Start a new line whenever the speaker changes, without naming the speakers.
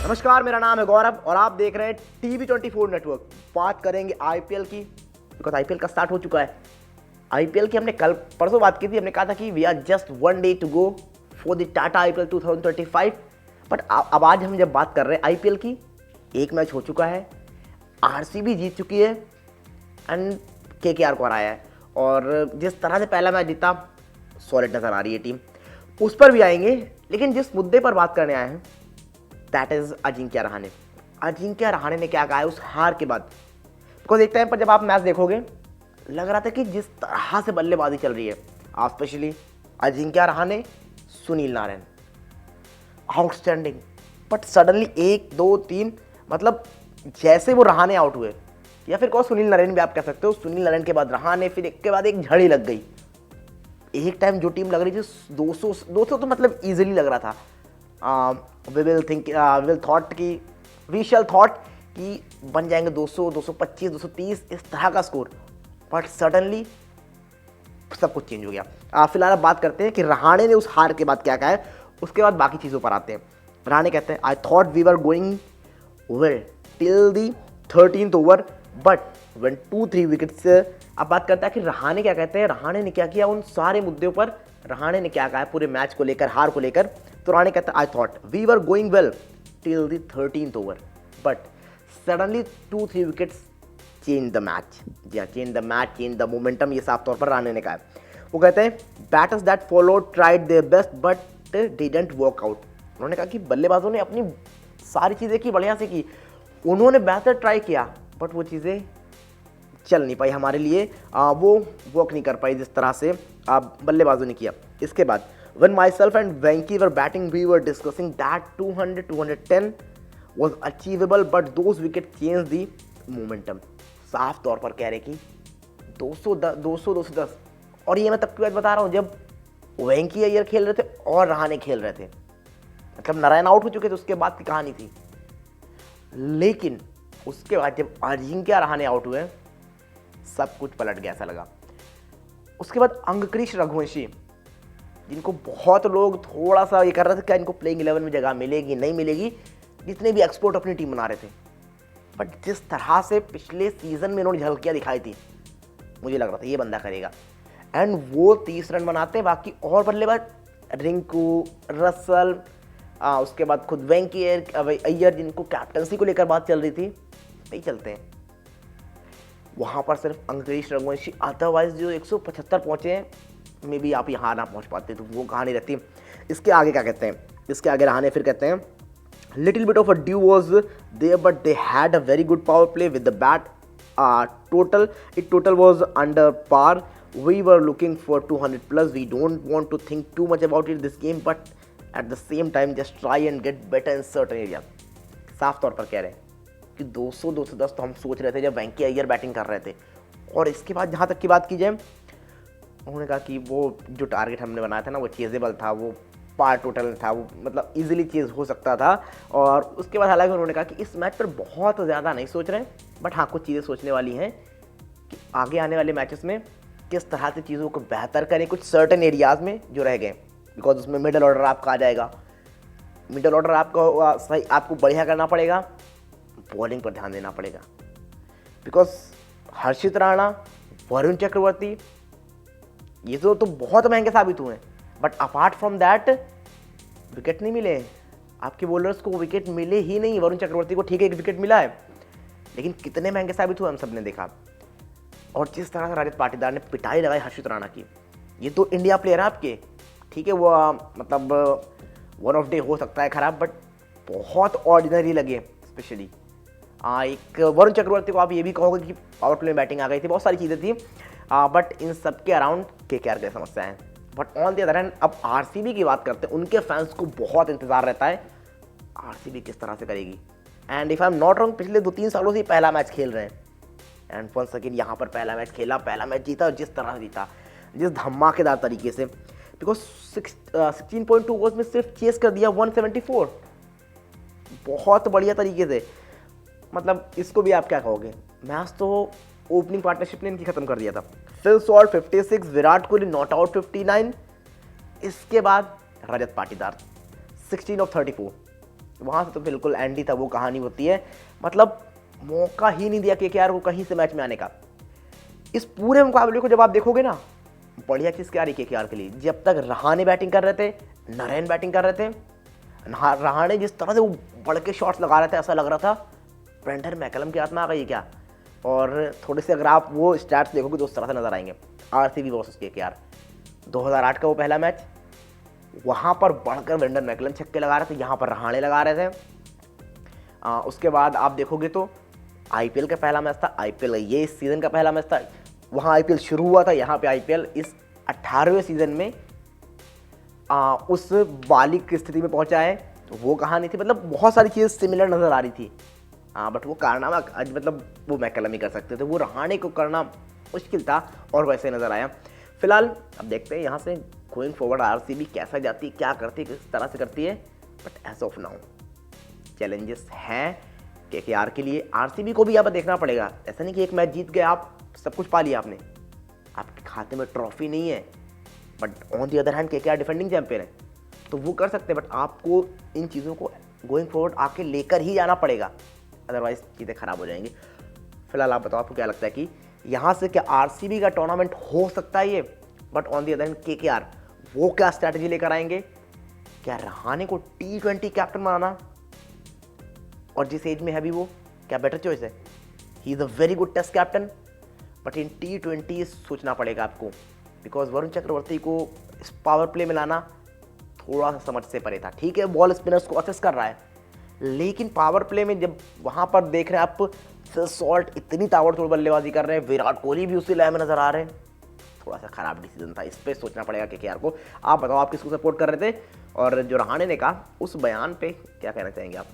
नमस्कार, मेरा नाम है गौरव और आप देख रहे हैं TV24 नेटवर्क। बात करेंगे आईपीएल की, बिकॉज आईपीएल का स्टार्ट हो चुका है। आईपीएल की हमने कल परसों बात की थी, हमने कहा था कि we are just 1 day to go for the Tata IPL 2025। But अब आज हम जब बात कर रहे हैं आईपीएल की, एक मैच हो चुका है, आरसीबी जीत चुकी है एंड केकेआर को हराया है। और जिस तरह से पहला मैच जीता, सॉलिड नजर आ रही है टीम, उस पर भी आएंगे। लेकिन जिस मुद्दे पर बात करने आए हैं, दैट इज अजिंक्य रहाणे। अजिंक्य रहाणे ने क्या कहा है उस हार के बाद, बिकॉज एक टाइम पर जब आप मैच देखोगे लग रहा था कि जिस तरह से बल्लेबाजी चल रही है, specially Ajinkya Rahane, Sunil Narayan, outstanding. But suddenly 1 2 3 मतलब जैसे वो रहाणे आउट हुए, या फिर कहो सुनील नारायण भी आप कह सकते हो, सुनील नारायण के बाद रहाणे, फिर एक के बाद एक झड़ी लग गई। एक टाइम जो टीम लग रही थी 200 तो मतलब इजीली लग रहा था। वी शैल थॉट कि बन जाएंगे 200, 225, 230 इस तरह का स्कोर। बट सडनली सब कुछ चेंज हो गया। फिलहाल अब बात करते हैं कि रहाणे ने उस हार के बाद क्या कहा है, उसके बाद बाकी चीज़ों पर आते हैं। रहाणे कहते हैं, I thought we were going well till the 13th over but when 2-3 wickets. अब बात करता है कि रहाणे क्या कहते हैं, रहाणे ने क्या किया उन सारे मुद्दों पर, रहाणे ने क्या कहा है पूरे मैच को लेकर, हार को लेकर। तो रहाणे कहता है, I thought we were going well till the 13th over but suddenly 2-3 wickets change the match. जी हाँ, change the match, change the momentum, ये साफ तौर पर रहाणे ने कहा है। वो कहते हैं, batters that follow tried their best but didn't work out. उन्होंने कहा कि बल्लेबाजों ने अपनी सारी चीज़ें की, बढ़िया से की, उन्होंने बेहतर ट्राई किया बट वो चीज़ें चल नहीं पाई हमारे लिए, वो वर्क नहीं कर पाई जिस तरह से बल्लेबाजों ने किया। इसके बाद when myself and Venki were batting, we were discussing that 200-210 was achievable but those wickets changed the momentum। साफ तौर पर कह रहे कि 200-210, और ये मैं तब की बात बता रहा हूँ जब वेंकी अय्यर खेल रहे थे और रहाणे खेल रहे थे, मतलब नारायण आउट हो चुके थे, उसके बाद की कहानी थी। लेकिन उसके बाद जब अजिंक्य रहाणे आउट हुए, सब कुछ पलट गया ऐसा लगा। उसके बाद अंगक्रिश रघुवंशी, जिनको बहुत लोग थोड़ा सा ये कर रहे थे क्या इनको प्लेइंग 11 में जगह मिलेगी नहीं मिलेगी, जितने भी एक्सपोर्ट अपनी टीम बना रहे थे, बट जिस तरह से पिछले सीजन में इन्होंने झलकियाँ दिखाई थी, मुझे लग रहा था ये बंदा करेगा। एंड वो 30 रन बनाते, बाकी और बल्लेबाज रिंकू, रसल, उसके बाद खुद वेंकी अय्यर, जिनको कैप्टनसी को लेकर बात चल रही थी, नहीं चलते हैं। वहाँ पर सिर्फ अंगक्रिश रघुवंशी, अदरवाइज जो 175 पहुँचे हैं, मे बी आप यहाँ ना पहुँच पाते तो वो कहानी रहती। इसके आगे क्या कहते हैं, इसके आगे रहाणे फिर कहते हैं, little bit of a dew was there but they had a very good power play with the bat. Total was under par, we were looking for 200+, we don't want to think too much about it this game but at the same time just try and get better in certain area. साफ तौर पर कह रहे हैं कि 200-210 तो हम सोच रहे थे जब वेंकी अय्यर बैटिंग कर रहे थे। और इसके बाद जहाँ तक की बात की जाए, उन्होंने कहा कि वो जो टारगेट हमने बनाया था ना, वो चेजेबल था, वो पार टोटल था, वो मतलब इजीली चेज हो सकता था। और उसके बाद हालांकि उन्होंने कहा कि इस मैच पर बहुत ज़्यादा नहीं सोच रहे हैं, बट हाँ कुछ चीज़ें सोचने वाली हैं कि आगे आने वाले मैचेस में किस तरह से चीज़ों को बेहतर करें कुछ सर्टेन एरियाज़ में जो रह गए, बिकॉज उसमें मिडल ऑर्डर आपका आ जाएगा। मिडल ऑर्डर आपको सही, आपको बढ़िया करना पड़ेगा, बॉलिंग पर ध्यान देना पड़ेगा, बिकॉज हर्षित राणा, वरुण चक्रवर्ती, ये तो बहुत महंगे साबित हुए हैं, but apart from that wicket नहीं मिले आपके बॉलर्स को, विकेट मिले ही नहीं। वरुण चक्रवर्ती को ठीक है 1 विकेट मिला है, लेकिन कितने महंगे साबित हुए हम सब ने देखा। और जिस तरह से रजत पाटीदार ने पिटाई लगाई हर्षित राणा की, ये तो इंडिया प्लेयर है आपके, ठीक है वो मतलब वन ऑफ डे हो सकता है खराब, बट बहुत ऑर्डिनरी लगे। स्पेशली एक वरुण चक्रवर्ती को आप ये भी कहोगे कि पावर प्ले में बैटिंग आ गई थी, बहुत सारी चीज़ें थी, बट इन सब के अराउंड केकेआर की समस्या है। But on the other hand अब आरसीबी की बात करते हैं, उनके फैंस को बहुत इंतजार रहता है आरसीबी किस तरह से करेगी। And if I am not wrong, पिछले 2-3 सालों से पहला मैच खेल रहे हैं, एंड वंस अगेन यहाँ पर पहला मैच खेला, पहला मैच जीता, और जिस तरह से जीता, जिस धमाकेदार तरीके से, बिकॉज 16.2 ओवर्स में सिर्फ चेस कर दिया 174, बहुत बढ़िया तरीके से। मतलब इसको भी आप क्या कहोगे, मैच तो ओपनिंग पार्टनरशिप ने इनकी खत्म कर दिया था। Phil Salt 56, Virat Kohli not out 59, इसके बाद रजत पाटीदार 16 of 34, वहाँ से तो बिल्कुल एंड ही था, वो कहानी होती है। मतलब मौका ही नहीं दिया केकेआर को कहीं से मैच में आने का। इस पूरे मुकाबले को जब आप देखोगे ना, बढ़िया चीज़ क्या रही केकेआर के लिए, जब तक रहाणे बैटिंग कर रहे थे, नरेन बैटिंग कर रहे थे, रहाणे जिस तरह से वो बढ़ के शॉट्स लगा रहे थे, ऐसा लग रहा था ब्रेंडन मैकलम की आत्मा आ गई क्या। और थोड़े से अगर आप वो स्टैट्स देखोगे तो उस तरह से नजर आएंगे। आरसीबी वर्सेस केकेआर 2008 का वो पहला मैच, वहाँ पर बढ़कर ब्रेंडन मैकलम छक्के लगा रहे थे, यहाँ पर रहाणे लगा रहे थे। उसके बाद आप देखोगे तो आईपीएल का पहला मैच था, आईपीएल ये इस सीज़न का पहला मैच था, वहाँ आईपीएल शुरू हुआ था, यहाँ पे आईपीएल इस 18वें सीज़न में उस बालिग की स्थिति में पहुँचा है। तो वो कहानी थी, मतलब बहुत सारी चीज़ें सिमिलर नज़र आ रही थी। बट वो कारनामा आज मतलब वो मैकलम ही कर सकते थे, वो रहाणे को करना मुश्किल था और वैसे नज़र आया। फिलहाल अब देखते हैं यहाँ से गोइंग फॉरवर्ड आरसीबी कैसा जाती है, क्या करती है, किस तरह से करती है। But as of now challenges हैं केकेआर के लिए। आरसीबी को भी यहाँ पर देखना पड़ेगा, ऐसा नहीं कि एक मैच जीत गए आप सब कुछ पा लिया आपने, आपके खाते में ट्रॉफी नहीं है। But on the other hand KKR defending champion है, तो वो कर सकते हैं। बट आपको इन चीज़ों को गोइंग फॉरवर्ड आके लेकर ही जाना पड़ेगा, अदरवाइज चीज़ें खराब हो जाएंगी। फिलहाल आप बताओ, आपको क्या लगता है कि यहाँ से क्या आरसीबी का टूर्नामेंट हो सकता है ये। But on the other hand KKR वो क्या स्ट्रैटेजी लेकर आएंगे, क्या रहाणे को T20 कैप्टन बनाना, और जिस एज में है अभी वो, क्या बेटर चॉइस है। He is a very good test captain, but in T20 सोचना पड़ेगा आपको, बिकॉज वरुण चक्रवर्ती को इस पावर प्ले में लाना थोड़ा सा समझ से परे था। ठीक है, बॉल स्पिनर्स को असेस कर रहा है, लेकिन पावर प्ले में जब वहाँ पर देख रहे हैं आप, फिल सॉल्ट इतनी ताबड़तोड़ बल्लेबाजी कर रहे हैं, विराट कोहली भी उसी लय में नजर आ रहे हैं, थोड़ा सा खराब डिसीजन था। इस पर सोचना पड़ेगा केकेआर को। आप बताओ, आप किसको सपोर्ट कर रहे थे, और जो रहाणे ने कहा उस बयान पे क्या कहना चाहेंगे आप।